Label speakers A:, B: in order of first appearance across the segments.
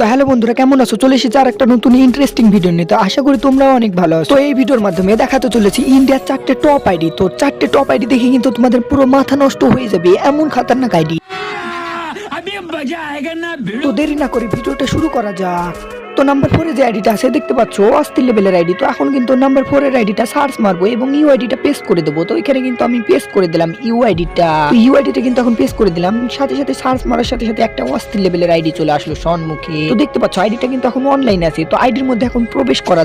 A: তো হ্যালো বন্ধুরা, কেমন আছো? চলে এসেছে আর একটা নতুন ইন্টারেস্টিং ভিডিও নিয়ে। তো আশা করি তোমরাও অনেক ভালো আছো। তো এই ভিডিওর মাধ্যমে দেখাতে চলেছি ইন্ডিয়ার 4টে টপ আইডি। তো 4টে টপ আইডি দেখে কিন্তু তোমাদের পুরো মাথা নষ্ট হয়ে যাবে, এমন খাতারনাক আইডি। তো দেরি না করে ভিডিওটা শুরু করা যাক। তো নাম্বার 4 এর যে আইডিটা আছে দেখতে পাচ্ছ, অস্থির লেভেলের আইডি। তো এখন কিন্তু নাম্বার 4 এর আইডিটা সার্চ মারবো এবং ইউ আইডিটা পেস্ট করে দেবো। তো এখানে কিন্তু আমি পেস্ট করে দিলাম ইউ আইডিটা। ইউ আইডিটা কিন্তু এখন পেস্ট করে দিলাম, সাথে সাথে সার্চ মারার সাথে সাথে একটা অস্থির লেভেলের আইডি চলে আসলো সম্মুখে। তো দেখতে পাচ্ছ আইডিটা কিন্তু এখন অনলাইন আছে। তো আইডির মধ্যে এখন প্রবেশ করা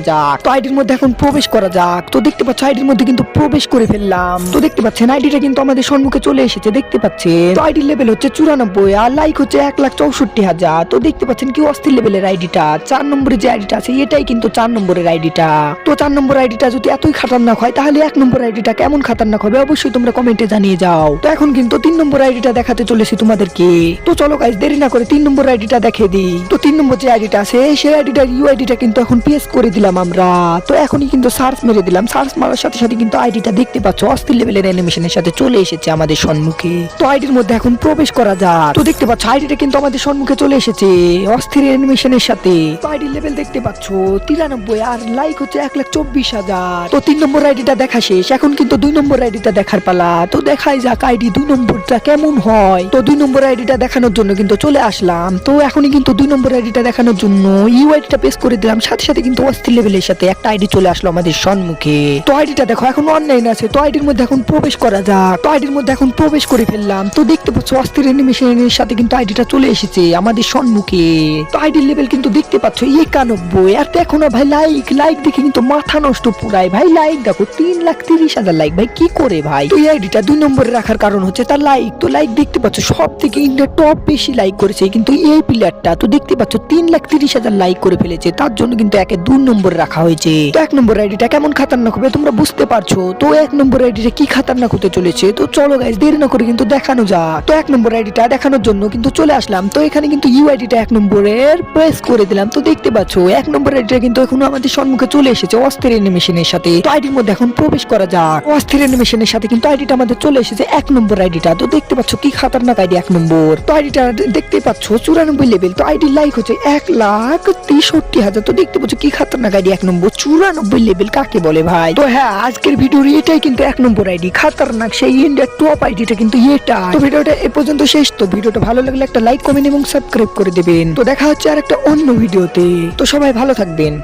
A: যাক। তো দেখতে পাচ্ছ আইডির মধ্যে কিন্তু প্রবেশ করে ফেললাম। তো দেখতে পাচ্ছেন আইডিটা কিন্তু আমাদের সম্মুখে চলে এসেছে, দেখতে পাচ্ছেন। তো আইডির লেভেল হচ্ছে 94 আর লাইক হচ্ছে 1,64,000। তো দেখতে পাচ্ছেন কি অস্থির লেভেলের আইডিটা। 4 নম্বরের যে আইডিটা আছে এটাই কিন্তু 4 নম্বরের আইডিটা। তো 4 নম্বর আইডিটা যদি এতই খাতারনাক হয় তাহলে 1 নম্বর আইডিটা কেমন খাতারনাক হবে অবশ্যই তোমরা কমেন্টে জানিয়ে যাও। তো এখন কিন্তু 3 নম্বর আইডিটা দেখাতে চলেছি তোমাদেরকে। তো চলো গাইস দেরি না করে 3 নম্বর আইডিটা দেখিয়ে দিই। তো 3 নম্বর যে আইডিটা আছে সেই আইডিটার ইউ আইডিটা কিন্তু এখন পেস্ট করে দিলাম আমরা। তো এখনই কিন্তু সার্চ মেরে দিলাম। সার্চ মারার সাথে সাথে কিন্তু আইডিটা দেখতে পাচ্ছ অস্থির লেভেলের অ্যানিমেশনের সাথে চলে এসেছে আমাদের সম্মুখে। তো আইডির মধ্যে এখন প্রবেশ করা যাক। তো দেখতে পাচ্ছ আইডিটা কিন্তু আমাদের সম্মুখে চলে এসেছে অস্থির অ্যানিমেশনের সাথে। তো আইডির লেভেল দেখতে পাচ্ছ 93 আর লাইক হচ্ছে 1,24,000। তো 3 নম্বর আইডিটা দেখা শেষ, এখন কিন্তু 2 নম্বর আইডিটা দেখার পালা। তো দেখাই যাক আইডি 2 নম্বরটা কেমন হয়। তো 2 নম্বর আইডিটা দেখানোর জন্য কিন্তু চলে আসলাম। তো এখনই কিন্তু 2 নম্বর আইডিটা দেখানোর জন্য ইউ আইডিটা পেস্ট করে দিলাম, সাথে সাথে কিন্তু অস্থির লেভেলের সাথে একটা আইডি চলে আসলো আমাদের সম্মুখে। তো আইডিটা দেখো এখন অনলাইন আছে। তো আইডির মধ্যে এখন প্রবেশ করা যাক। তো আইডির মধ্যে এখন প্রবেশ করে ফেললাম। তো দেখতে পাচ্ছ অস্থির অ্যানিমেশনের সাথে কিন্তু আইডিটা চলে এসেছে আমাদের সম্মুখে। তো আইডির লেভেল কিন্তু দেখতে পাচ্ছ 91 আর দেখো না ভাই লাইক দেখে কিন্তু মাথা নষ্ট পুরাই ভাই। লাইক দেখো 3,30,000 লাইক ভাই, কি করে ভাই। তো এই আইডিটা 2 নম্বরে রাখার কারণ হচ্ছে তার লাইক। তো লাইক দেখতে পাচ্ছ সব থেকে ইন্ডিয়ার টপ বেশি লাইক করেছে কিন্তু এই প্লেয়ারটা। তো দেখতে পাচ্ছ 3,30,000 লাইক করে ফেলেছে, তার জন্য কিন্তু একে 2 নম্বরে রাখা হয়েছে। তো 1 নম্বর আইডিটা কেমন খাতারনাক হবে তোমরা বুঝতে পারছো। তো 1 নম্বর আইডিটা কি খাতারনাক হতে চলেছে। তো চলো গাইস দেরি না করে কিন্তু দেখানো যাক। তো 1 নম্বর আইডিটা দেখানোর জন্য কিন্তু চলে আসলাম। তো এখানে কিন্তু ইউ আইডিটা 1 নম্বরের প্রেস করে দিলাম। তো দেখতে পাচ্ছ 1 নম্বর আইডিটা কিন্তু এখন আমাদের সম্মুখে চলে এসেছে অস্থির অ্যানিমেশনের সাথে। তো আইডির মধ্যে এখন প্রবেশ করা যাক। অস্থির অ্যানিমেশনের সাথে কিন্তু আইডিটা আমাদের চলে এসেছে 1 নম্বর আইডিটা। তো দেখতে পাচ্ছ কি খাতারনাক আইডি 1 নম্বর। তো আইডিটা দেখতে পাচ্ছ 94 লেভেল। তো আইডির লাইক হচ্ছে 1,63,000। তো দেখতে পাচ্ছ কি খাতারনাক আইডি 1 নম্বর। 94 লেভেল কাকে বলে ভাই। তো হ্যাঁ আজকের ভিডিওর এটাই কিন্তু 1 নম্বর আইডি খাতারনাক সেই ইন্ডিয়ার টপ আইডিটা কিন্তু এটা। তো ভিডিওটা এ পর্যন্ত শেষ। তো ভিডিওটা ভালো লাগলে একটা লাইক কমেন্ট এবং সাবস্ক্রাইব করে দেবেন। তো দেখা হচ্ছে আর একটা অন্য ভিডিওতে। তো সবাই ভালো থাকবেন।